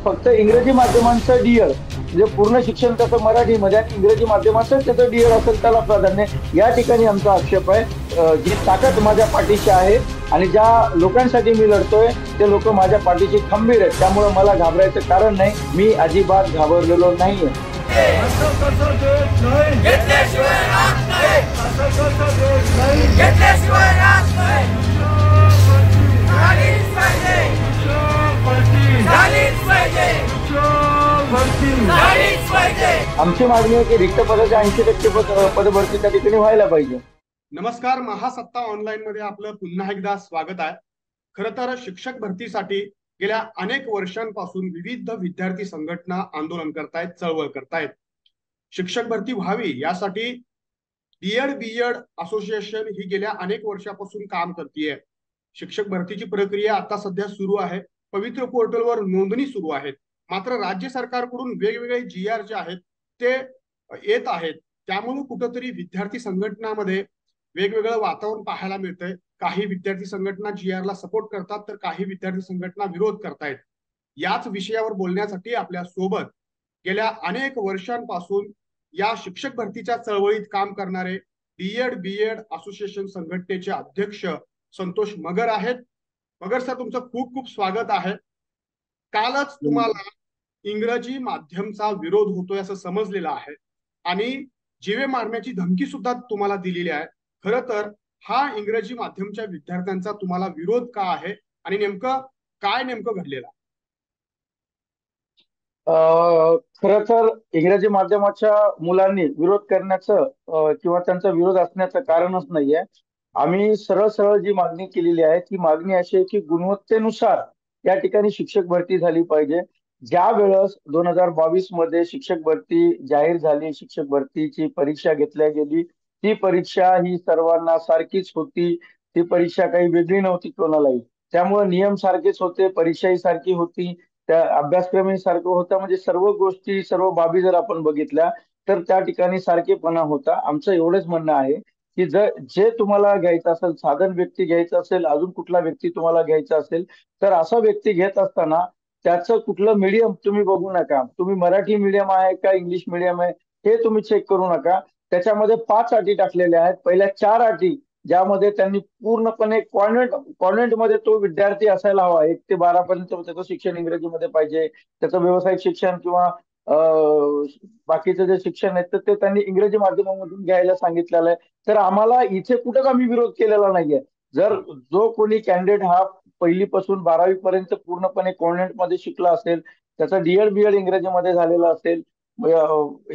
फक्त इंग्रजी माध्यमांचं डीएड म्हणजे पूर्ण शिक्षण त्याचं मराठीमध्ये आणि इंग्रजी माध्यमाचं त्याचं डीएड असेल त्याला प्राधान्य. या ठिकाणी आमचा आक्षेप आहे. जी ताकद माझ्या पाठीशी आहे आणि ज्या लोकांसाठी मी लढतोय ते लोक माझ्या पाठीशी खंबीर आहेत, त्यामुळे मला घाबरायचं कारण नाही. मी अजिबात घाबरलेलो नाहीये. आमची मागणी आहे की रिक्त पदाच्या 80% पदभरती त्या ठिकाणी व्हायला पाहिजे. नमस्कार, महासत्ता ऑनलाईन मध्ये आपलं पुन्हा एकदा स्वागत आहे. खरं तर शिक्षक भरतीसाठी गेल्या अनेक वर्षांपासून विविध विद्यार्थी संघटना आंदोलन करतायत, चळवळ करतायत. शिक्षक भरती व्हावी यासाठी डीएड बीएड असोसिएशन ही गेल्या अनेक वर्षापासून काम करतेय. शिक्षक भरतीची प्रक्रिया आता सध्या सुरू आहे. पवित्र पोर्टलवर नोंदणी सुरू आहेत. मात्र राज्य सरकारकडून वेगवेगळे GR जे आहेत ते येत आहेत. त्यामुळे कुठंतरी विद्यार्थी संघटनामध्ये वेगवेगळं वातावरण पाहायला मिळतंय. काही विद्यार्थी संघटना GR ला सपोर्ट करतात तर काही विद्यार्थी संघटना विरोध करतायत. याच विषयावर बोलण्यासाठी आपल्या सोबत गेल्या अनेक वर्षांपासून या शिक्षक भरतीच्या चळवळीत काम करणारे डीएड बीएड असोसिएशन संघटनेचे अध्यक्ष संतोष मगर आहेत. मगर सर, तुमचं खूप खूप स्वागत आहे. कालच तुम्हाला इंग्रजी माध्यमचा विरोध होतोय असं समजलेलं आहे आणि जीवे मारण्याची धमकी सुद्धा तुम्हाला दिलेली आहे. खरं तर हा इंग्रजी माध्यमच्या विद्यार्थ्यांचा तुम्हाला विरोध का आहे आणि नेमकं घडलेलं आहे? खरं तर इंग्रजी माध्यमाच्या मुलांनी विरोध करण्याचं किंवा त्यांचा विरोध असण्याचं कारणच नाहीये. आम्ही सरळ सरळ जी मागणी केलेली आहे ती मागणी अशी आहे की गुणवत्तेनुसार या ठिकाणी शिक्षक भरती झाली पाहिजे. ज्या वेळेस 2022 मध्ये शिक्षक भरती जाहीर झाली, शिक्षक भरतीची परीक्षा घेतल्या गेली, ती परीक्षा ही सर्वांना सारखीच होती. ती परीक्षा काही वेगळी नव्हती कोणालाही. त्यामुळे नियम सारखेच होते, परीक्षाही सारखी होती, त्या अभ्यासक्रमही सारखं होता. म्हणजे सर्व गोष्टी सर्व बाबी जर आपण बघितल्या तर त्या ठिकाणी सारखेपणा होता. आमचं एवढंच म्हणणं आहे की जे तुम्हाला घ्यायचं असेल, साधन व्यक्ती घ्यायचं असेल, अजून कुठला व्यक्ती तुम्हाला घ्यायचा असेल तर असा व्यक्ती घेत असताना त्याचं कुठलं मीडियम तुम्ही बघू नका. तुम्ही मराठी मीडियम आहे का इंग्लिश मीडियम आहे हे तुम्ही चेक करू नका. त्याच्यामध्ये 5 अटी टाकलेल्या आहेत. पहिल्या 4 अटी ज्यामध्ये त्यांनी पूर्णपणे कॉन्व्हेंट मध्ये तो विद्यार्थी असायला हवा. 1 ते 12 पर्यंत त्याचं शिक्षण इंग्रजीमध्ये पाहिजे. त्याचं व्यावसायिक शिक्षण किंवा बाकीचं जे शिक्षण आहे तर ते त्यांनी इंग्रजी माध्यमामधून घ्यायला सांगितलेलं आहे. तर आम्हाला इथे कुठंच आम्ही विरोध केलेला नाहीये. जर जो कोणी कॅन्डिडेट हा पहिलीपासून 12वी पर्यंत पूर्णपणे कॉन्व्हेंट मध्ये शिकला असेल, त्याचा डीएड बीएड इंग्रजीमध्ये झालेला असेल,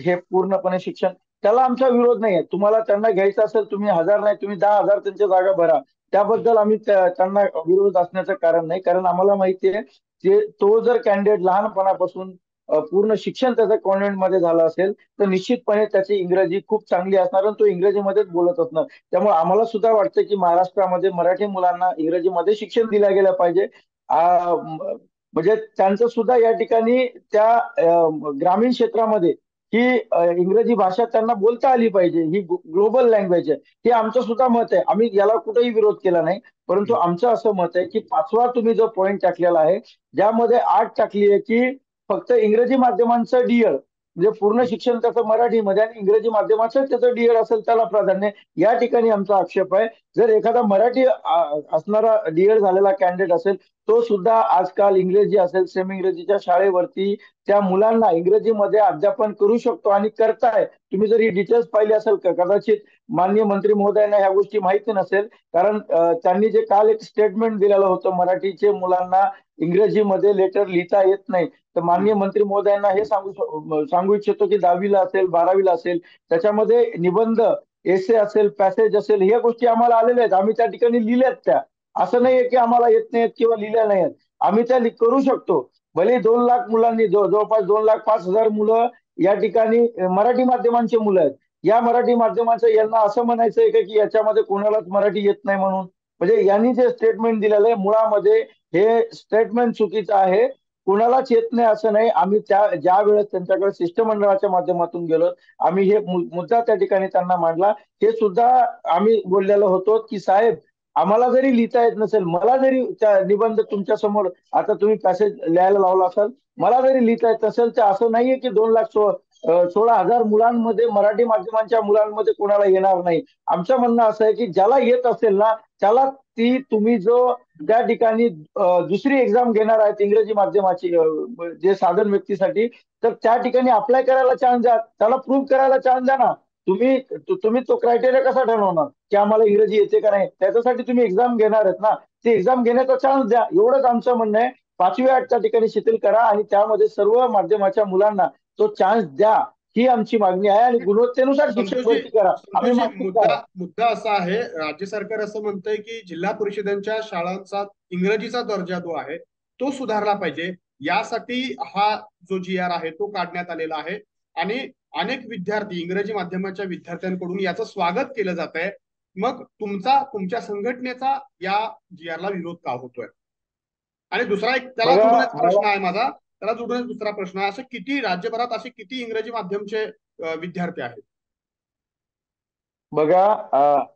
हे पूर्णपणे शिक्षण, त्याला आमचा विरोध नाही आहे. तुम्हाला त्यांना घ्यायचं असेल, तुम्ही 1000 नाही तुम्ही 10,000 त्यांच्या जागा भरा, त्याबद्दल आम्ही त्यांना विरोध असण्याचं कारण नाही. कारण आम्हाला माहिती आहे की तो जर कॅन्डिडेट लहानपणापासून पूर्ण शिक्षण त्याचं कॉन्व्हेंट मध्ये झालं असेल तर निश्चितपणे त्याची इंग्रजी खूप चांगली असणार आणि तो इंग्रजीमध्येच बोलत असणार. त्यामुळे आम्हाला सुद्धा वाटतं की महाराष्ट्रामध्ये मराठी मुलांना इंग्रजीमध्ये शिक्षण दिलं गेलं पाहिजे. म्हणजे त्यांचं सुद्धा या ठिकाणी त्या ग्रामीण क्षेत्रामध्ये ही इंग्रजी भाषा त्यांना बोलता आली पाहिजे. ही ग्लोबल लँग्वेज आहे, हे आमचं सुद्धा मत आहे. आम्ही याला कुठेही विरोध केला नाही. परंतु आमचं असं मत आहे की 5वा तुम्ही जो पॉईंट टाकलेला आहे ज्यामध्ये 8 टाकली आहे की फक्त इंग्रजी माध्यमांचं डीएड म्हणजे पूर्ण शिक्षण त्याचं मराठीमध्ये आणि इंग्रजी माध्यमाचं त्याचं डीएड असेल त्याला प्राधान्य. या ठिकाणी आमचा आक्षेप आहे. जर एखादा मराठी असणारा डीएड झालेला कॅन्डिडेट असेल तो सुद्धा आजकाल इंग्रजी असेल सेमी इंग्रजीच्या शाळेवरती त्या मुलांना इंग्रजीमध्ये अध्यापन करू शकतो आणि करताय. तुम्ही जर ही डिटेल्स पाहिली असेल कदाचित माननीय मंत्री महोदयांना ह्या गोष्टी माहिती नसेल. कारण त्यांनी जे काल एक स्टेटमेंट दिलेलं होतं मराठीचे मुलांना इंग्रजीमध्ये लेटर लिहिता येत नाही, तर माननीय मंत्री महोदयांना हे सांगू इच्छितो की 10वीला असेल 12वीला असेल त्याच्यामध्ये निबंध एसे असेल पॅसेज असेल ह्या गोष्टी आम्हाला आलेल्या आहेत. आम्ही त्या ठिकाणी लिहिल्यात त्या. असं नाहीये की आम्हाला येत नाहीत किंवा लिहिल्या नाहीत. आम्ही त्या करू शकतो. भले 2 लाख मुलांनी जवळपास 2,05,000 मुलं या ठिकाणी मराठी माध्यमांचे मुलं आहेत. या मराठी माध्यमाचं यांना असं म्हणायचंय का की याच्यामध्ये कोणालाच मराठी येत नाही म्हणून? म्हणजे यांनी जे स्टेटमेंट दिलेलं आहे मुळामध्ये हे स्टेटमेंट चुकीचं आहे. कुणालाच येत नाही असं नाही. आम्ही ज्या वेळेस त्यांच्याकडे शिष्टमंडळाच्या माध्यमातून गेलो आम्ही हे मुद्दा त्या ठिकाणी त्यांना मांडला. हे सुद्धा आम्ही बोललेलो होतो की साहेब आम्हाला जरी लिहिता येत नसेल, मला जरी त्या निबंध तुमच्या समोर आता तुम्ही पॅसेज लिहायला लावला असाल मला जरी लिहिता येत असेल तर असं नाहीये की 2,16,000 मुलांमध्ये मराठी माध्यमांच्या मुलांमध्ये कोणाला येणार नाही. आमचं म्हणणं असं आहे की ज्याला येत असेल ना त्याला ती तुम्ही जो त्या ठिकाणी दुसरी एक्झाम घेणार आहेत इंग्रजी माध्यमाची जे साधन व्यक्तीसाठी, तर त्या ठिकाणी अप्लाय करायला चान्स द्या, त्याला प्रूव्ह करायला चान्स द्या ना. तुम्ही तो क्रायटेरिया कसा ठरवणार की आम्हाला इंग्रजी येते का नाही, त्याच्यासाठी तुम्ही एक्झाम घेणार आहेत ना, ते एक्झाम घेण्याचा चान्स द्या, एवढंच आमचं म्हणणं आहे. 5वी 8 त्या ठिकाणी शिथिल करा आणि त्यामध्ये सर्व माध्यमाच्या मुलांना तो चान्स द्या, ही आमची मागणी आहे. आणि गुणवत्तेनुसार शिक्षक संतोषजी भरती करा, आम्ही संतोषजी मागणी मुद्दा करा. मुद्दा असा आहे, राज्य सरकार असं म्हणतंय की जिल्हा परिषदांच्या शाळांचा इंग्रजीचा दर्जा जो आहे तो सुधारला पाहिजे. यासाठी हा जो जी आर आहे तो काढण्यात आलेला आहे. आणि अनेक विद्यार्थी इंग्रजी माध्यमाच्या विद्यार्थ्यांकडून याचं स्वागत केलं जात आहे. मग तुमच्या संघटनेचा या जी आरला विरोध का होतोय? आणि दुसरा एक त्याला बघा जोडूनच प्रश्न मला आहे माझा, त्याला जोडूनच दुसरा प्रश्न आहे, असे किती राज्यभरात असे किती इंग्रजी माध्यमचे विद्यार्थी आहेत? बघा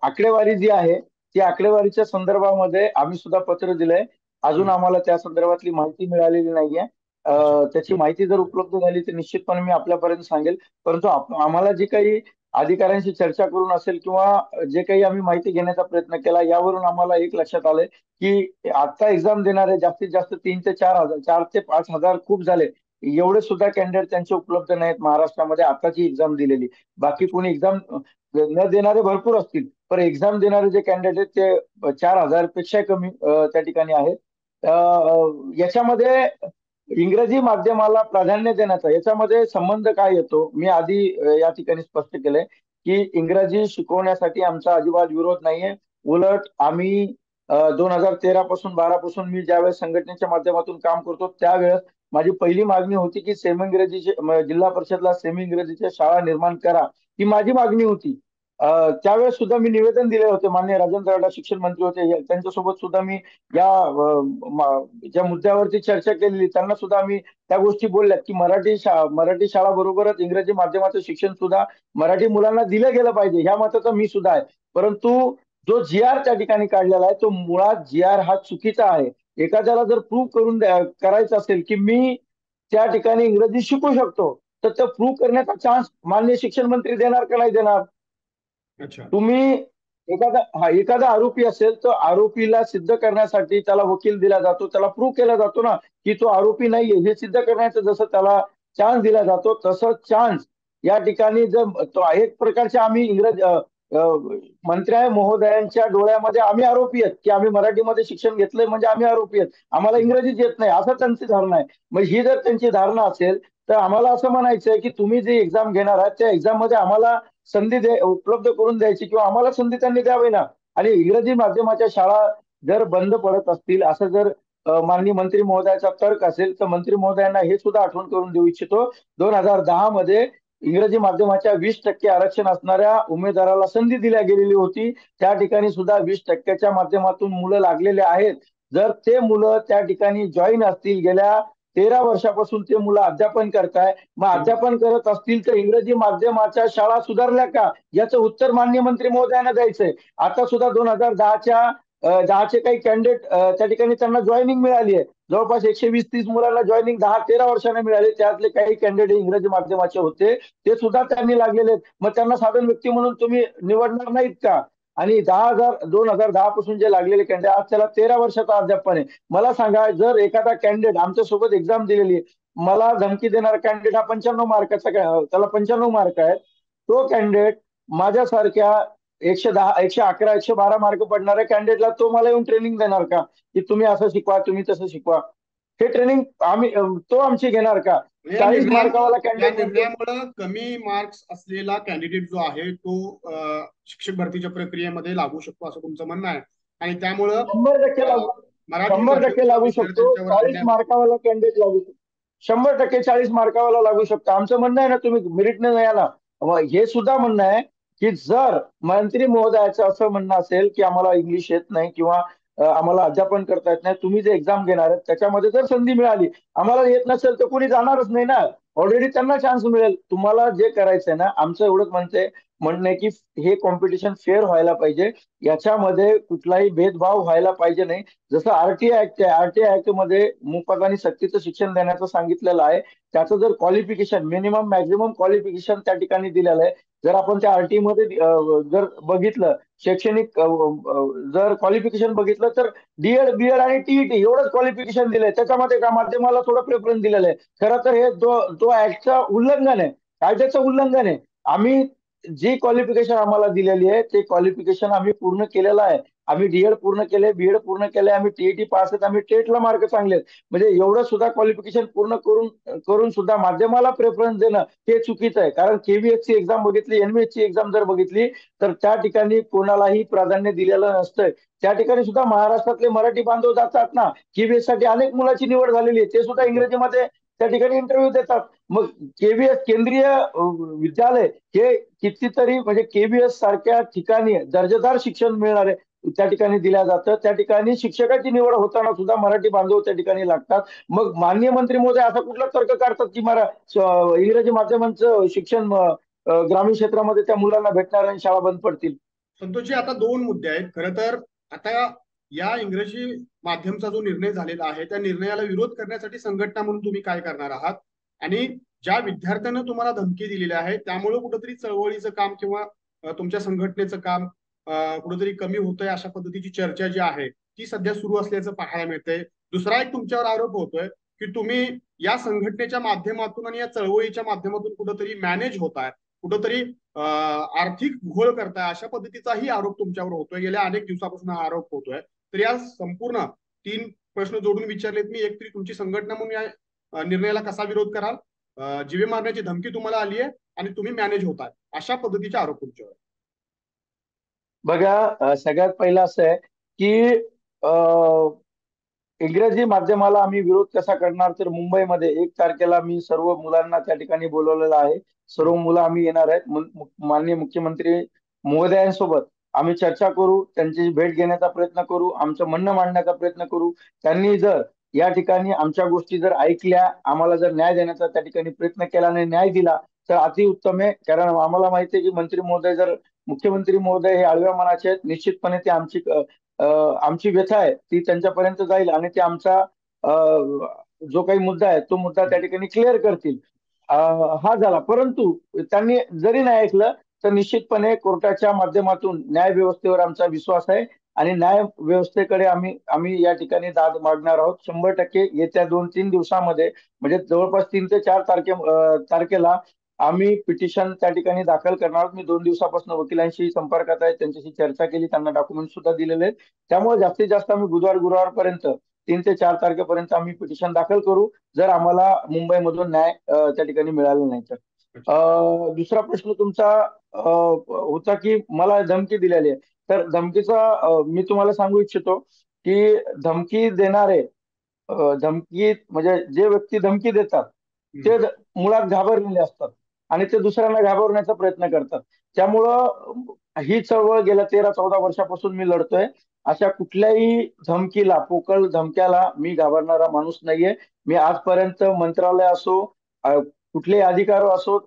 आकडेवारी जी आहे ती आकडेवारीच्या संदर्भामध्ये आम्ही सुद्धा पत्र दिलंय. अजून हम्म. आम्हाला त्या संदर्भातली माहिती मिळालेली नाहीये. अच्छा. त्याची माहिती जर उपलब्ध झाली तर निश्चितपणे मी आपल्यापर्यंत सांगेल. परंतु आम्हाला जी काही अधिकाऱ्यांशी चर्चा करून असेल किंवा जे काही आम्ही माहिती घेण्याचा प्रयत्न केला, यावरून आम्हाला एक लक्षात आलंय की आता एक्झाम देणारे जास्तीत जास्त 3 ते 4 हजार, 4 ते 5 हजार खूप झाले. एवढे सुद्धा कॅन्डिडेट त्यांचे उपलब्ध नाहीत महाराष्ट्रामध्ये आताची एक्झाम दिलेली. बाकी कोणी एक्झाम न देणारे भरपूर असतील, पण एक्झाम देणारे जे कॅन्डिडेट आहेत ते 4,000 पेक्षा कमी त्या ठिकाणी आहेत. याच्यामध्ये इंग्रजी माध्यमाला प्राधान्य देण्याचा याच्यामध्ये संबंध काय येतो, मी आधी या ठिकाणी स्पष्ट केलंय की इंग्रजी शिकवण्यासाठी आमचा अजिबात विरोध नाहीये. उलट आम्ही 2013 पासून 12 पासून मी ज्यावेळेस संघटनेच्या माध्यमातून काम करतो त्यावेळेस माझी पहिली मागणी होती की सेमी इंग्रजीचे जिल्हा परिषदला सेमी इंग्रजीच्या शाळा निर्माण करा, ही माझी मागणी होती. त्यावेळेस सुद्धा मी निवेदन दिले होते, माननीय राजेंद्र अडा शिक्षण मंत्री होते, त्यांच्यासोबत सुद्धा मी या ज्या मुद्द्यावरती चर्चा केलेली, त्यांना सुद्धा आम्ही त्या गोष्टी बोलल्यात की मराठी शाळा बरोबरच इंग्रजी माध्यमाचं शिक्षण सुद्धा मराठी मुलांना दिलं गेलं पाहिजे, ह्या मताचा मी सुद्धा आहे. परंतु जो जी आर त्या ठिकाणी काढलेला आहे तो मुळात जी आर हा चुकीचा आहे. एखाद्याला जर प्रूव्ह करायचं असेल की मी त्या ठिकाणी इंग्रजी शिकू शकतो, तर तो प्रूव्ह करण्याचा चान्स माननीय शिक्षण मंत्री देणार का नाही देणार? अच्छा. तुम्ही एखादा आरोपी असेल तर आरोपीला सिद्ध करण्यासाठी त्याला वकील दिला जातो, त्याला प्रूव्ह केला जातो ना की तो आरोपी नाहीये हे सिद्ध करण्याचं जसं त्याला चान्स दिला जातो, तसं चान्स या ठिकाणी जर तो एक प्रकारचे आम्ही मंत्र्या महोदयांच्या डोळ्यामध्ये आम्ही आरोपी आहेत की आम्ही मराठीमध्ये शिक्षण घेतलंय म्हणजे आम्ही आरोपी आहेत, आम्हाला इंग्रजीच येत नाही असं त्यांची धारणा आहे. मग ही जर त्यांची धारणा असेल तर आम्हाला असं म्हणायचं आहे की तुम्ही जे एक्झाम घेणार आहात त्या एक्झाम मध्ये आम्हाला उपलब्ध करून द्यायची किंवा आम्हाला संधी त्यांनी द्यावी ना. आणि इंग्रजी माध्यमाच्या शाळा जर बंद पडत असतील असं जर माननीय मंत्री महोदयाचा तर्क असेल तर मंत्री महोदयांना हे सुद्धा आठवण करून देऊ इच्छितो, 2010 मध्ये इंग्रजी माध्यमाच्या 20% आरक्षण असणाऱ्या उमेदवाराला संधी दिल्या गेलेली होती. त्या ठिकाणी सुद्धा 20%च्या माध्यमातून मुलं लागलेले आहेत. जर ते मुलं त्या ठिकाणी जॉईन असतील, गेल्या 13 वर्षापासून ते मुलं अध्यापन करताय, मग अध्यापन करत असतील तर इंग्रजी माध्यमाच्या शाळा सुधारल्या का, याचं उत्तर माननीय मंत्री महोदयांना द्यायचंय. आता सुद्धा 2010चे काही कॅन्डिडेट त्या ठिकाणी त्यांना जॉईनिंग मिळाली आहे. जवळपास 120-130 मुलांना जॉईनिंग 10-13 वर्षांना मिळाले. त्यातले काही कॅन्डिडेट इंग्रजी माध्यमाचे होते, ते सुद्धा त्यांनी लागलेले आहेत. मग त्यांना साधन व्यक्ती म्हणून तुम्ही निवडणार नाहीत का? आणि 2010 पासून जे लागलेले कॅन्डिडेट आज त्याला 13 वर्षाचा अध्यापन आहे. मला सांगा, जर एखादा कॅन्डिडेट आमच्यासोबत एक्झाम दिलेली आहे, मला धमकी देणारा कॅन्डिडेट हा 95 मार्काचा, त्याला 95 मार्क आहेत, तो कॅन्डिडेट माझ्यासारख्या 110 111 112 मार्क पडणाऱ्या कॅन्डिडेटला तो मला येऊन ट्रेनिंग देणार का की तुम्ही असं शिकवा तुम्ही तसं शिकवा? हे ट्रेनिंग तो आमची घेणार का? या 40 मार्कावाला निर्णयामुळे या कॅन्डिडेट म्हणतो निर्णयामुळे कमी मार्क्स असलेला कॅन्डिडेट जो आहे तो शिक्षक भरतीच्या प्रक्रियेमध्ये लागू शकतो असं तुमचं म्हणणं आहे. आणि त्यामुळं 100% अ, लागू मराठी 100% माध्यमाच्या लागू शकतो. विद्यार्थ्यांच्यावर 40 अन्याय होतो. मार्कावाला कॅन्डिडेट लागू शकतो. 100% 40 मार्कावाला लागू शकतो. आमचं म्हणणं आहे ना, तुम्ही मेरिटने नाही आला, हे सुद्धा म्हणणं आहे की जर मंत्री महोदयाचं असं म्हणणं असेल की आम्हाला इंग्लिश येत नाही किंवा आम्हाला अध्यापन करता येत नाही, तुम्ही जे एक्झाम घेणार आहेत त्याच्यामध्ये जर संधी मिळाली, आम्हाला येत नसेल तर कोणी जाणारच नाही ना. ऑलरेडी त्यांना चान्स मिळेल. तुम्हाला जे करायचंय ना, आमचं एवढंच म्हणते म्हणणं आहे की हे कॉम्पिटिशन फेअर व्हायला पाहिजे, याच्यामध्ये कुठलाही भेदभाव व्हायला पाहिजे नाही. जसं आरटीआय ऍक्ट आहे, आरटीआय ऍक्ट मध्ये मोफत आणि सक्तीचं शिक्षण देण्याचं सांगितलेलं आहे. त्याचं जर क्वालिफिकेशन, मिनिमम मॅक्झिमम क्वालिफिकेशन त्या ठिकाणी दिलेलं आहे. जर आपण त्या आरटी मध्ये जर बघितलं, शैक्षणिक जर क्वालिफिकेशन बघितलं, तर डीएड, बीएड आणि टीईटी एवढंच क्वालिफिकेशन दिलंय. त्याच्यामध्ये का माध्यमाला थोडं प्रेफरन्स दिलेलं आहे. खरं तर हे तो ऍक्टचं उल्लंघन आहे, कायद्याचं उल्लंघन आहे. आम्ही जी क्वालिफिकेशन आम्हाला दिलेली आहे ते क्वालिफिकेशन आम्ही पूर्ण केलेलं आहे. आम्ही डीएड पूर्ण केले, बीएड पूर्ण केले, आम्ही टीईटी पास आहेत, आम्ही टेटला मार्क चांगले आहेत. म्हणजे एवढं सुद्धा क्वालिफिकेशन पूर्ण करून करून सुद्धा माध्यमाला प्रेफरन्स देणं हे चुकीचं आहे. कारण केव्हीएसची एक्झाम बघितली, एनव्हीएसची एक्झाम जर बघितली, तर त्या ठिकाणी कोणालाही प्राधान्य दिलेलं नसतंय. त्या ठिकाणी सुद्धा महाराष्ट्रातले मराठी बांधव जातात ना, केव्हीएस साठी अनेक मुलाची निवड झालेली आहे, ते सुद्धा इंग्रजीमध्ये त्या ठिकाणी इंटरव्ह्यू देतात. मग केव्हीएस केंद्रीय विद्यालय हे कितीतरी, म्हणजे केव्हीएस सारख्या ठिकाणी दर्जेदार शिक्षण मिळणारे त्या ठिकाणी दिल्या जातं. त्या ठिकाणी शिक्षकाची निवड होताना सुद्धा मराठी बांधव त्या ठिकाणी लागतात. मग माननीय मंत्री महोदय असा कुठला तर्क काढतात की इंग्रजी माध्यमांचं शिक्षण ग्रामीण क्षेत्रामध्ये त्या मुलांना भेटणार आणि शाळा बंद पडतील? संतोषजी, आता दोन मुद्दे आहेत खरं तर. आता या इंग्रजी माध्यमचा जो निर्णय झालेला आहे त्या निर्णयाला विरोध करण्यासाठी संघटना म्हणून तुम्ही काय करणार आहात, आणि ज्या विद्यार्थ्यांना तुम्हाला धमकी दिलेली आहे त्यामुळे कुठंतरी चळवळीचं काम किंवा तुमच्या संघटनेचं काम कुठंतरी कमी होतंय अशा पद्धतीची चर्चा जी आहे ती सध्या सुरू असल्याचं पाहायला मिळतंय. दुसरा एक तुमच्यावर आरोप होतोय की तुम्ही या संघटनेच्या माध्यमातून आणि या चळवळीच्या माध्यमातून कुठंतरी मॅनेज होत आहे, कुठंतरी आर्थिक घोळ करताय, अशा पद्धतीचाही आरोप तुमच्यावर होतोय. गेल्या अनेक दिवसापासून हा आरोप होतोय. तर या संपूर्ण तीन प्रश्न जोडून विचारलेत मी. एक तरी तुमची संघटना म्हणून या निर्णयाला कसा विरोध कराल, जीवे मारण्याची धमकी तुम्हाला आली आहे आणि तुम्ही मॅनेज होताय, अशा पद्धतीचे आरोप तुमच्यावर. बघा, सगळ्यात पहिलं असं आहे की इंग्रजी माध्यमाला आम्ही विरोध कसा करणार, तर मुंबईमध्ये 1 तारखेला मी सर्व मुलांना त्या ठिकाणी बोलवलेलं आहे. सर्व मुलं आम्ही येणार आहेत. माननीय मुख्यमंत्री महोदयांसोबत आम्ही चर्चा करू, त्यांची भेट घेण्याचा प्रयत्न करू, आमचं म्हणणं मांडण्याचा प्रयत्न करू. त्यांनी जर या ठिकाणी आमच्या गोष्टी जर ऐकल्या, आम्हाला जर न्याय देण्याचा त्या ठिकाणी प्रयत्न केला आणि न्याय दिला तर अतिउत्तम आहे. कारण आम्हाला माहिती आहे की मंत्री महोदय जर, मुख्यमंत्री महोदय हे आळव्या मनाचे आहेत, निश्चितपणे ते आमची व्यथा आहे ती त्यांच्यापर्यंत जाईल आणि ते आमचा जो काही मुद्दा आहे तो मुद्दा त्या ठिकाणी क्लिअर करतील. हा झाला. परंतु त्यांनी जरी नाही ऐकलं तर निश्चितपणे कोर्टाच्या माध्यमातून न्याय व्यवस्थेवर आमचा विश्वास आहे आणि न्याय व्यवस्थेकडे आम्ही आम्ही या ठिकाणी दाद मागणार आहोत 100%. येत्या 2-3 दिवसामध्ये, म्हणजे जवळपास 3 ते 4 तारखेला आम्ही पिटिशन त्या ठिकाणी दाखल करणार आहोत. मी 2 दिवसापासून वकिलांशी संपर्कात आहे, त्यांच्याशी चर्चा केली, त्यांना डॉक्युमेंट सुद्धा दिलेले आहेत. त्यामुळे जास्तीत जास्त आम्ही गुरुवारपर्यंत, 3 ते 4 तारखेपर्यंत आम्ही पिटिशन दाखल करू, जर आम्हाला मुंबईमधून न्याय त्या ठिकाणी मिळाला नाही तर. दुसरा प्रश्न तुमचा होता की मला धमकी दिलेली आहे. तर धमकीचा मी तुम्हाला सांगू इच्छितो की धमकी देणारे, धमकी म्हणजे जे व्यक्ती धमकी देतात ते मुळात घाबरलेले असतात आणि ते दुसऱ्यांना घाबरण्याचा प्रयत्न करतात. त्यामुळं ही चळवळ गेल्या 13-14 वर्षापासून मी लढतोय. अशा कुठल्याही धमकीला, पोकळ धमक्याला मी घाबरणारा माणूस नाहीये. मी आजपर्यंत मंत्रालय असो, कुठलेही अधिकार असो,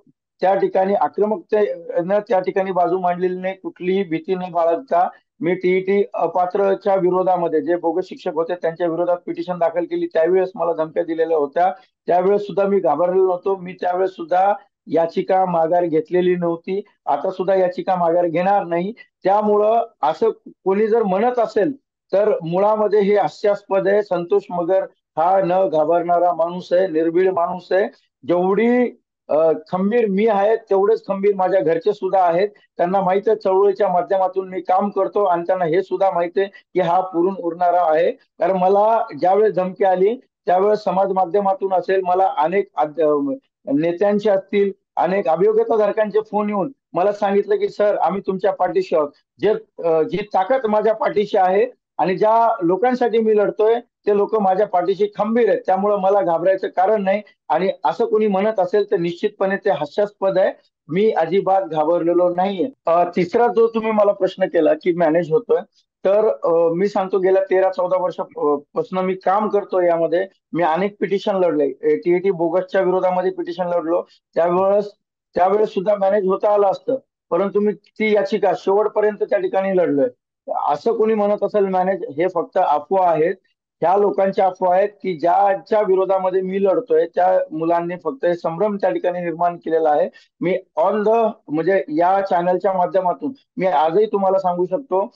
त्या ठिकाणी आक्रमकतेनं त्या ठिकाणी बाजू मांडलेली नाही. कुठलीही भीती न बाळगता मी टीईटी अपात्रच्या विरोधामध्ये, जे बोगस शिक्षक होते त्यांच्या विरोधात पिटिशन दाखल केली. त्यावेळेस मला धमक्या दिलेल्या होत्या. त्यावेळेस सुद्धा मी घाबरलेलो नव्हतो. मी त्यावेळेस सुद्धा याचिका माघार घेतलेली नव्हती. आता सुद्धा याचिका माघार घेणार नाही. त्यामुळं असं कोणी जर म्हणत असेल तर मुळामध्ये हे हास्यास्पद आहे. संतोष मगर हा न घाबरणारा माणूस आहे, निर्भीड माणूस आहे. जेवढी खंबीर मी आहे तेवढेच खंबीर माझ्या घरचे सुद्धा आहेत. त्यांना माहित आहे चळवळीच्या माध्यमातून मी काम करतो आणि त्यांना हे सुद्धा माहित आहे की हा पुरून उरणारा आहे. कारण मला ज्यावेळेस धमकी आली त्यावेळेस समाज माध्यमातून असेल, मला अनेक नेत्यांचे असतील, अनेक अभियोग्यताधारकांचे फोन येऊन मला सांगितलं की सर, आम्ही तुमच्या पाठीशी आहोत. जे जी ताकद माझ्या पाठीशी आहे आणि ज्या लोकांसाठी मी लढतोय ते लोक माझ्या पाठीशी खंबीर आहेत. त्यामुळे मला घाबरायचं कारण नाही. आणि असं कोणी म्हणत असेल तर निश्चितपणे ते हास्यास्पद आहे. मी अजिबात घाबरलेलो नाहीये. तिसरा जो तुम्ही मला प्रश्न केला की मॅनेज होतोय, तर मी सांगतो गेल्या 13-14 वर्षापासून मी काम करतो यामध्ये. मी अनेक पिटिशन लढले, टीईटी बोगसच्या विरोधामध्ये पिटिशन लढलो. त्यावेळेस त्यावेळेस सुद्धा मॅनेज होता आलं असतं. परंतु मी ती याचिका शेवटपर्यंत त्या ठिकाणी लढलोय. असं कोणी म्हणत असेल मॅनेज, हे फक्त अफवा आहेत. ह्या लोकांच्या अफवा आहेत की ज्याच्या विरोधामध्ये मी लढतोय त्या मुलांनी फक्त हे संभ्रम त्या ठिकाणी निर्माण केलेला आहे. मी ऑन द म्हणजे या चॅनलच्या माध्यमातून मी आजही तुम्हाला सांगू शकतो,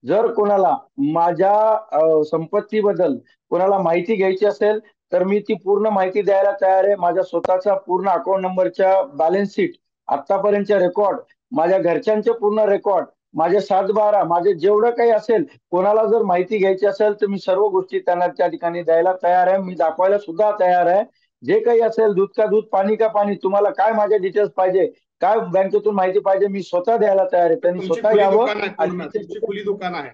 जर कोणाला माझ्या संपत्तीबद्दल कोणाला माहिती घ्यायची असेल तर मी ती पूर्ण माहिती द्यायला तयार आहे. माझ्या स्वतःचा पूर्ण अकाउंट नंबरच्या बॅलन्स शीट, आतापर्यंतचे रेकॉर्ड, माझ्या घरच्यांचे पूर्ण रेकॉर्ड, माझे 7/12, माझे जेवढं काही असेल, कोणाला जर माहिती घ्यायची असेल तर मी सर्व गोष्टी त्यांना त्या ठिकाणी द्यायला तयार आहे. मी दाखवायला सुद्धा तयार आहे. जे काही असेल, दूध का दूध पाणी का पाणी, तुम्हाला काय माझे डिटेल्स पाहिजे, काय बँकेतून माहिती पाहिजे, मी स्वतः द्यायला तयार आहे. त्यांनी तुमची स्वतः खुली यावं दुकान आहे, आणि पूर्ण तिथे तुमची खुली दुकान आहे.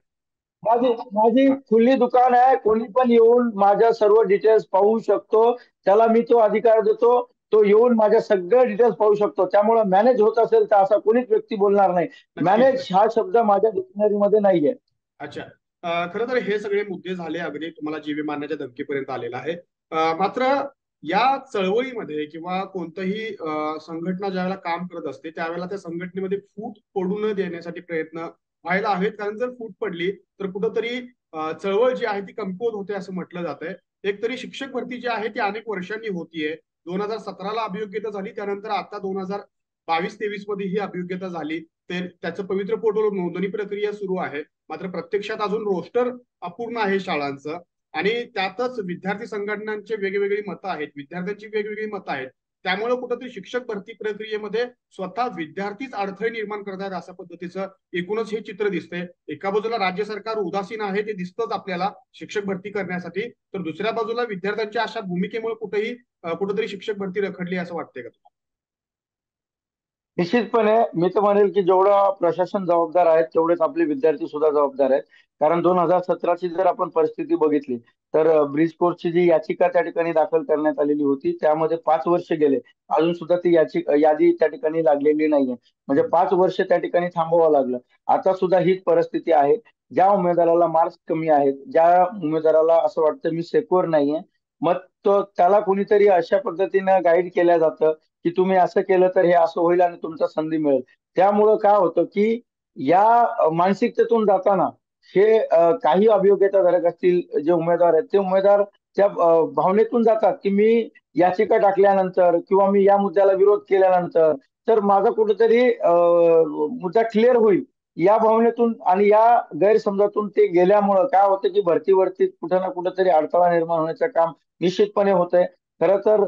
माझी माझी खुली दुकान आहे. कोणी पण येऊन माझ्या सर्व डिटेल्स पाहू शकतो. त्याला मी तो अधिकार देतो. तो येऊन माझ्या सगळ्या डिटेल्स पाहू शकतो. त्यामुळे मॅनेज होत असेल तर असा कोणीच व्यक्ती बोलणार नाही. नक्कीच मॅनेज नक्कीच. हा शब्द माझ्या डिक्शनरीमध्ये नाहीये. अच्छा. खरं तर हे सगळे मुद्दे झाले अगदी तुम्हाला जीवे मारण्याच्या धमकीपर्यंत आलेला आहे. मात्र या चळवळीमध्ये किंवा कोणतंही संघटना ज्यावेळेला काम करत असते त्यावेळेला त्या संघटनेमध्ये फूट पडू न देण्यासाठी प्रयत्न व्हायला हवेत. कारण जर फूट पडली तर कुठंतरी चळवळ जी आहे ती कमकुवत होते असं म्हटलं जातंय. एक तरी शिक्षक भरती जी आहे ती अनेक वर्षांनी होतीये. 2017ला अभियोग्यता झाली, त्यानंतर आता 2022-23 मध्ये ही अभियोग्यता झाली. ते त्याचं पवित्र पोर्टल नोंदणी प्रक्रिया सुरू आहे. मात्र प्रत्यक्षात अजून रोस्टर अपूर्ण आहे शाळांचं. आणि त्यातच विद्यार्थी संघटनांचे वेगवेगळी मतं आहेत, विद्यार्थ्यांची वेगवेगळी मतं आहेत. त्यामुळे कुठेतरी शिक्षक भरती प्रक्रियेमध्ये स्वतः विद्यार्थीच अडथळे निर्माण करतात अशा पद्धतीचं एकूणच हे चित्र दिसतंय. एका बाजूला राज्य सरकार उदासीन आहे ते दिसतंच आपल्याला शिक्षक भरती करण्यासाठी, तर दुसऱ्या बाजूला विद्यार्थ्यांच्या अशा भूमिकेमुळे कुठेतरी शिक्षक भरती रखडली असं वाटतंय का तुम्हाला? निश्चितपणे मी तर म्हणेल की जेवढं प्रशासन जबाबदार आहे तेवढेच आपले विद्यार्थी सुद्धा जबाबदार आहेत. कारण 2017ची जर आपण परिस्थिती बघितली तर ब्रिज कोर्सची जी याचिका त्या ठिकाणी दाखल करण्यात आलेली होती त्यामध्ये 5 वर्ष गेले, अजून सुद्धा ती यादी त्या ठिकाणी लागलेली नाहीये. म्हणजे 5 वर्ष त्या ठिकाणी थांबावं लागलं. आता सुद्धा हीच परिस्थिती आहे. ज्या उमेदवाराला मार्क्स कमी आहेत, ज्या उमेदवाराला असं वाटतं मी सेक्युअर नाहीये, मग तो त्याला कुणीतरी अशा पद्धतीनं गाईड केलं जातं की तुम्ही असं केलं तर हे असं होईल आणि तुमचा संधी मिळेल. त्यामुळं काय होतं की या मानसिकतेतून जाताना हे काही अभियोग्यताधारक असतील जे उमेदवार आहेत ते उमेदवार त्या भावनेतून जातात की मी याचिका टाकल्यानंतर किंवा मी या मुद्द्याला विरोध केल्यानंतर तर माझा कुठेतरी मुद्दा क्लिअर होईल, या भावनेतून आणि या गैरसमजातून ते गेल्यामुळं काय होतं की भरतीवरती कुठे ना कुठेतरी अडथळा निर्माण होण्याचं काम निश्चितपणे होतंय. खरं तर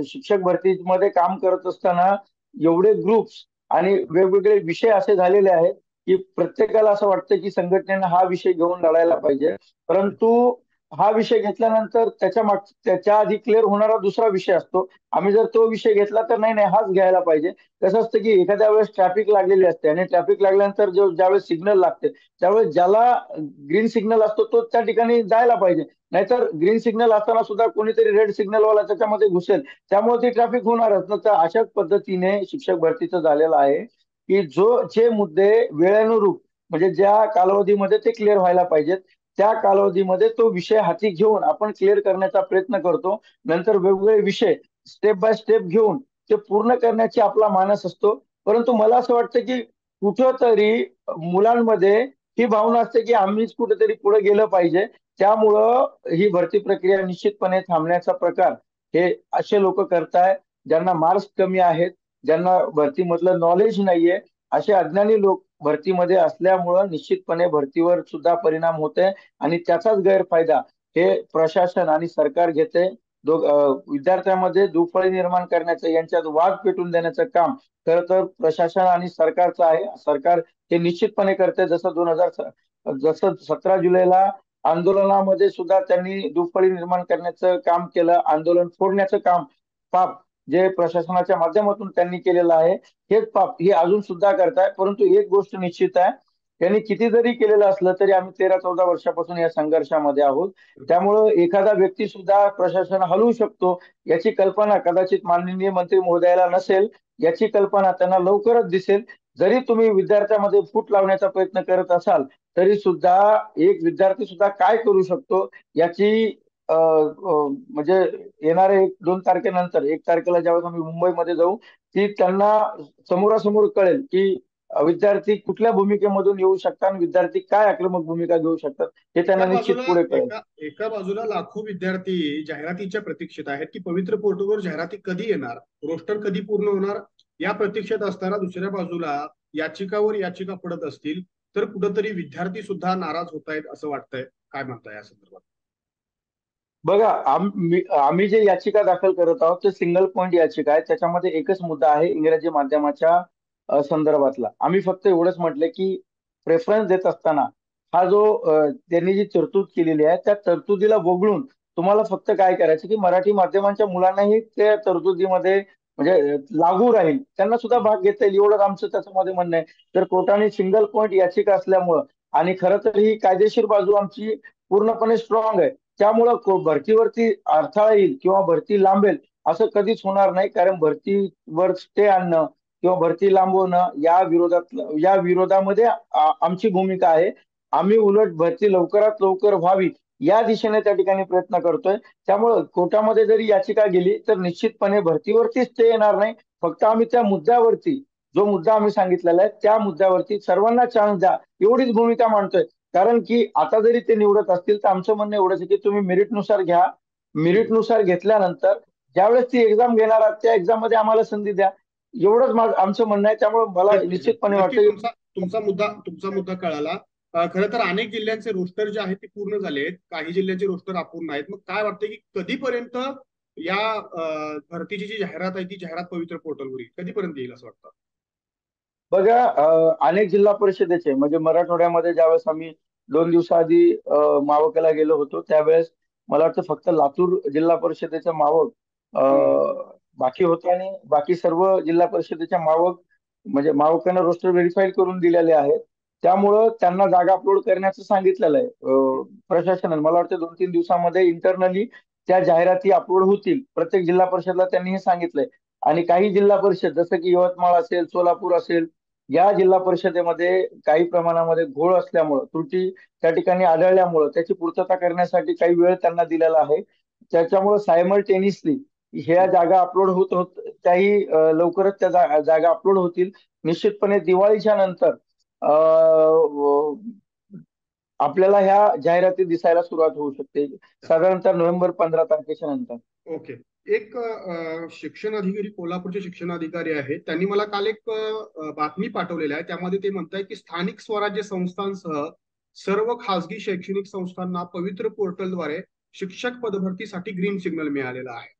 शिक्षक भरतीमध्ये काम करत असताना एवढे ग्रुप्स आणि वेगवेगळे विषय असे झालेले आहेत की प्रत्येकाला असं वाटतं की संघटनेनं हा विषय घेऊन लढायला पाहिजे. परंतु हा विषय घेतल्यानंतर त्याच्या आधी क्लिअर होणारा दुसरा विषय असतो. आम्ही जर तो विषय घेतला तर नाही नाही हाच घ्यायला पाहिजे. कसं असतं की एखाद्या वेळेस ट्रॅफिक लागलेली असते आणि ट्रॅफिक लागल्यानंतर ज्यावेळेस सिग्नल लागते त्यावेळेस ज्याला ग्रीन सिग्नल असतो तो त्या ठिकाणी जायला पाहिजे. नाहीतर ग्रीन सिग्नल असताना सुद्धा कोणीतरी रेड सिग्नल वाला त्याच्यामध्ये घुसेल, त्यामुळे ती ट्रॅफिक होणारच. तर अशाच पद्धतीने शिक्षक भरतीचं झालेलं आहे की जे मुद्दे वेळेनुरूप म्हणजे ज्या कालावधीमध्ये ते क्लिअर व्हायला पाहिजेत त्या कालावधीमध्ये तो विषय हाती घेऊन आपण क्लिअर करण्याचा प्रयत्न करतो. नंतर वेगवेगळे विषय स्टेप बाय स्टेप घेऊन ते पूर्ण करण्याची आपला मानस असतो. परंतु मला असं वाटतं की कुठंतरी मुलांमध्ये ही भावना असते की आम्हीच कुठेतरी पुढे गेलं पाहिजे. त्यामुळं ही भरती प्रक्रिया निश्चितपणे थांबण्याचा प्रकार हे असे लोक करतायत ज्यांना मार्क्स कमी आहेत, ज्यांना भरतीमधलं नॉलेज नाहीये, असे अज्ञानी लोक भरतीमध्ये असल्यामुळं निश्चितपणे भरतीवर सुद्धा परिणाम होते आणि त्याचाच गैरफायदा हे प्रशासन आणि सरकार घेते. विद्यार्थ्यांमध्ये दुफळी निर्माण करण्याचं, यांच्यात वाद पेटून देण्याचं काम खरं तर प्रशासन आणि सरकारचं आहे. सरकार हे निश्चितपणे करते. जसं 17 जुलैला आंदोलनामध्ये सुद्धा त्यांनी दुफळी निर्माण करण्याचं काम केलं, आंदोलन फोडण्याचं काम, पाप जे प्रशासनाच्या माध्यमातून त्यांनी केलेलं आहे हेच पाप हे अजून सुद्धा करताय. परंतु एक गोष्ट निश्चित आहे, त्यांनी किती जरी केलेलं असलं तरी आम्ही 13-14 वर्षापासून या संघर्षामध्ये आहोत. त्यामुळं एखादा व्यक्ती सुद्धा प्रशासन हलवू शकतो याची कल्पना कदाचित माननीय मंत्री महोदयाला नसेल, याची कल्पना त्यांना लवकरच दिसेल. जरी तुम्ही विद्यार्थ्यामध्ये फूट लावण्याचा प्रयत्न करत असाल तरी सुद्धा एक विद्यार्थी सुद्धा काय करू शकतो याची म्हणजे येणाऱ्या 1-2 तारखेनंतर, 1 तारखेला ज्यावेळेस आम्ही मुंबईमध्ये जाऊ, ती त्यांना समोरासमोर कळेल की विद्यार्थी कुठल्या भूमिकेमधून येऊ शकतात आणि विद्यार्थी काय आक्रमक भूमिका घेऊ शकतात हे त्यांना एका निश्चित बाजूला पुढे कळेल. एका एका बाजूला लाखो विद्यार्थी जाहिरातीच्या प्रतीक्षेत आहेत की पवित्र पोर्टलवर जाहिराती कधी येणार, रोस्टर कधी पूर्ण होणार या प्रतीक्षेत असताना, दुसऱ्या बाजूला याचिकावर याचिका पडत असतील तर कुठंतरी विद्यार्थी सुद्धा नाराज होत आहेत असं वाटतंय. काय म्हणताय या संदर्भात? बघा, आम्ही जे याचिका दाखल करत आहोत ते सिंगल पॉईंट याचिका आहे. त्याच्यामध्ये एकच मुद्दा आहे इंग्रजी माध्यमाच्या संदर्भातला. आम्ही फक्त एवढंच म्हटलं की प्रेफरन्स देत असताना हा जो त्यांनी जी तरतूद केलेली आहे त्या तरतुदीला वगळून तुम्हाला फक्त काय करायचं की मराठी माध्यमांच्या मुलांनाही त्या तरतुदीमध्ये म्हणजे लागू राहील, त्यांना सुद्धा भाग घेता येईल, एवढंच आमचं त्याच्यामध्ये म्हणणं आहे. तर कोर्टाने सिंगल पॉईंट याचिका असल्यामुळं आणि खरं तर ही कायदेशीर बाजू आमची पूर्णपणे स्ट्रॉंग आहे, त्यामुळं भरतीवरती अडथळा येईल किंवा भरती लांबेल असं कधीच होणार नाही. कारण भरतीवर स्टे आणणं किंवा भरती लांबवणं या विरोधामध्ये आमची भूमिका आहे. आम्ही उलट भरती लवकरात लवकर व्हावी या दिशेने त्या ठिकाणी प्रयत्न करतोय. त्यामुळं कोर्टामध्ये जरी याचिका गेली तर निश्चितपणे भरतीवरती स्टे येणार नाही. फक्त आम्ही त्या मुद्द्यावरती, जो मुद्दा आम्ही सांगितलेला आहे त्या मुद्द्यावरती सर्वांना चान्स द्या एवढीच भूमिका मांडतोय. कारण की आता जरी ते निवडत असतील तर आमचं म्हणणं एवढंच आहे की तुम्ही मेरिटनुसार घ्या. मेरिटनुसार घेतल्यानंतर ज्यावेळेस ती एक्झाम घेणार आहात त्या एक्झाम मध्ये आम्हाला संधी द्या, एवढंच आमचं म्हणणं आहे. त्यामुळे मला नक्की नक्की निश्चितपणे नक्की वाटतं तुमचा तुमचा मुद्दा कळाला. खरं तर अनेक जिल्ह्यांचे रोस्टर जे आहेत ते पूर्ण झाले आहेत, काही जिल्ह्यांचे रोस्टर अपूर्ण आहेत. मग काय वाटतं की कधीपर्यंत या भरतीची जी जाहिरात आहे ती जाहिरात पवित्र पोर्टलवर येईल, कधीपर्यंत येईल असं वाटतं? बघा, अनेक जिल्हा परिषदेचे म्हणजे मराठवाड्यामध्ये ज्यावेळेस आम्ही 2 दिवसाआधी मावळला गेलो होतो त्यावेळेस मला वाटतं फक्त लातूर जिल्हा परिषदेचं मावळ हम्म. बाकी होतं आणि बाकी सर्व जिल्हा परिषदेच्या मावळ म्हणजे मावळांना रोस्टर व्हेरीफाईड करून दिलेले आहेत. त्यामुळं त्यांना जागा अपलोड करण्याचं सांगितलेलं आहे प्रशासनाने. मला वाटतं 2-3 दिवसामध्ये इंटरनली त्या जाहिराती अपलोड होतील. प्रत्येक जिल्हा परिषदला त्यांनी हे सांगितलंय. आणि काही जिल्हा परिषद जसं की यवतमाळ असेल, सोलापूर असेल, या जिल्हा परिषदेमध्ये काही प्रमाणामध्ये घोळ असल्यामुळं, त्रुटी त्या ठिकाणी आढळल्यामुळं त्याची पूर्तता करण्यासाठी काही वेळ त्यांना दिलेला आहे. त्याच्यामुळे सायमल्टेनियसली ह्या जागा अपलोड होत होत त्याही लवकरच त्या जागा अपलोड होतील. निश्चितपणे दिवाळीच्या नंतर आपल्याला ह्या जाहिराती दिसायला सुरुवात होऊ शकते, साधारणतः नोव्हेंबर 15 तारखेच्या नंतर. ओके. एक शिक्षण अधिकारी, कोल्हापूरचे शिक्षण अधिकारी आहेत, त्यांनी मला काल एक बातमी पाठवलेली आहे. त्यामध्ये ते म्हणताय की स्थानिक स्वराज्य संस्थांसह सर्व खासगी शैक्षणिक संस्थांना पवित्र पोर्टलद्वारे शिक्षक पदभरतीसाठी ग्रीन सिग्नल मिळालेला आहे.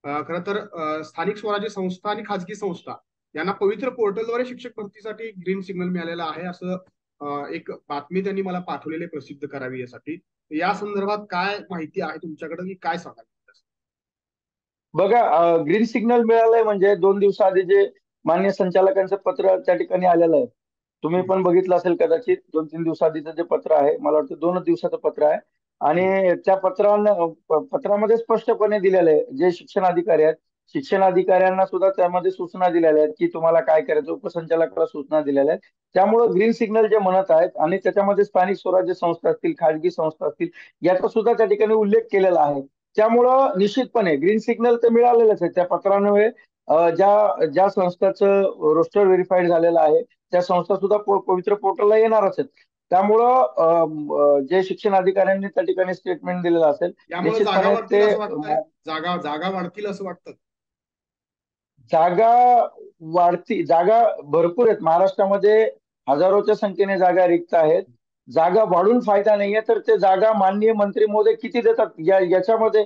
खरं तर स्थानिक स्वराज्य संस्था आणि खासगी संस्था यांना पवित्र पोर्टलद्वारे शिक्षक भरतीसाठी ग्रीन सिग्नल मिळालेला आहे असं एक बातमी त्यांनी मला पाठवलेली प्रसिद्ध करावी यासाठी. या संदर्भात काय माहिती आहे तुमच्याकडे की काय सांगाल? बघा, ग्रीन सिग्नल मिळालंय म्हणजे 2 दिवसाआधी जे मान्य संचालकांचं पत्र त्या ठिकाणी आलेलं आहे. तुम्ही हम्म. पण बघितलं असेल कदाचित. 2-3 दिवसाआधीचं जे पत्र आहे, मला वाटतं 2 दिवसाचं पत्र आहे. आणि त्या पत्रामध्ये स्पष्टपणे दिलेलं आहे, जे शिक्षण अधिकारी आहेत शिक्षण अधिकाऱ्यांना सुद्धा त्यामध्ये सूचना दिलेल्या आहेत की तुम्हाला काय करायचं, उपसंचालकाला सूचना दिलेल्या आहेत. त्यामुळं ग्रीन सिग्नल जे म्हणत आहेत आणि त्याच्यामध्ये स्थानिक स्वराज्य संस्था असतील, खाजगी संस्था असतील, याचा सुद्धा त्या ठिकाणी उल्लेख केलेला आहे. त्यामुळं निश्चितपणे ग्रीन सिग्नल तर मिळालेलंच आहे. त्या पत्रान्वये ज्या ज्या संस्थांचं रोस्टर व्हेरीफाईड झालेलं आहे त्या संस्था सुद्धा पवित्र पोर्टलला येणारच आहेत. त्यामुळं जे शिक्षण अधिकाऱ्यांनी त्या ठिकाणी स्टेटमेंट दिलेलं असेल यामुळे जागा निश्चितपणे वाढतील ते असं वाटतंय? जागा वाढतील असं वाटतं? जागा जागा भरपूर आहेत महाराष्ट्रामध्ये. हजारोच्या संख्येने जागा रिक्त आहेत. जागा वाढून फायदा नाहीये, तर ते जागा माननीय मंत्री महोदय किती देतात याच्यामध्ये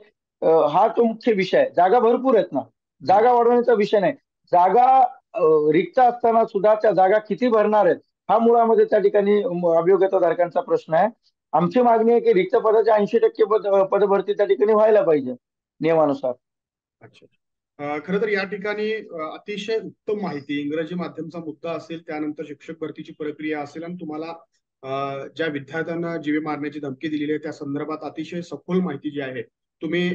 हा तो मुख्य विषय आहे. जागा भरपूर आहेत ना, हम्म. जागा वाढवण्याचा विषय नाही. जागा रिक्त असताना सुद्धा त्या जागा किती भरणार आहेत हा मुळामध्ये त्या ठिकाणी अभियोग्यताधारकांचा प्रश्न आहे. आमची मागणी आहे की रिक्त पदाच्या 80% पदभरती त्या ठिकाणी व्हायला पाहिजे नियमानुसार. अच्छा. खरं तर या ठिकाणी अतिशय उत्तम माहिती, इंग्रजी माध्यमचा मुद्दा असेल, त्यानंतर शिक्षक भरतीची प्रक्रिया असेल आणि तुम्हाला ज्या विद्यार्थ्यांना जीवे मारण्याची धमकी दिलेली आहे त्या संदर्भात अतिशय सखोल माहिती जी आहे तुम्ही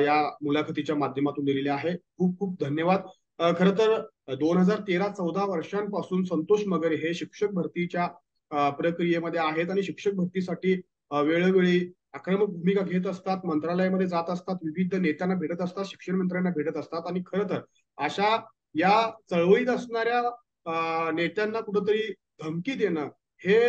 या मुलाखतीच्या माध्यमातून दिलेली आहे. खूप खूप धन्यवाद. खरं तर 2013-14 वर्षांपासून संतोष मगर हे शिक्षक भरतीच्या प्रक्रियेमध्ये आहेत आणि शिक्षक भरतीसाठी वेळोवेळी आक्रमक भूमिका घेत असतात, मंत्रालयामध्ये जात असतात, विविध नेत्यांना भेटत असतात, शिक्षण मंत्र्यांना भेटत असतात. आणि खरं तर अशा या चळवळीत असणाऱ्या नेत्यांना कुठंतरी धमकी देणं हे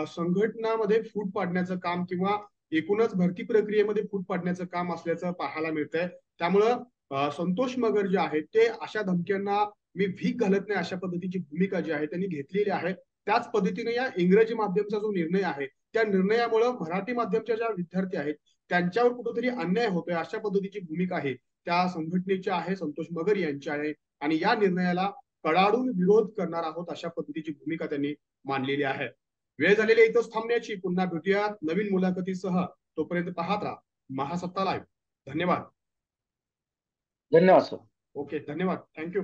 संघटनामध्ये फूट पाडण्याचं काम किंवा एकूणच भरती प्रक्रियेमध्ये फूट पाडण्याचं काम असल्याचं पाहायला मिळतंय. त्यामुळं संतोष मगर जे आहेत ते अशा धमक्यांना मी भीक घालत नाही अशा पद्धतीची भूमिका जी आहे त्यांनी घेतलेली आहे. त्याच पद्धतीने या इंग्रजी माध्यमचा जो निर्णय आहे त्या निर्णयामुळे मराठी माध्यमच्या ज्या विद्यार्थी आहेत त्यांच्यावर कुठेतरी अन्याय होतोय अशा पद्धतीची भूमिका आहे त्या संघटनेची आहे, संतोष मगर यांची आहे. आणि या निर्णयाला कडाडून विरोध करणार आहोत अशा पद्धतीची भूमिका त्यांनी मांडलेली आहे. वेळ झालेली इथंच थांबण्याची. पुन्हा भेटूया नवीन मुलाखतीसह. तोपर्यंत पाहत राहा महासत्ता लाईव्ह. धन्यवाद. धन्यवाद सर. ओके, धन्यवाद. थँक्यू.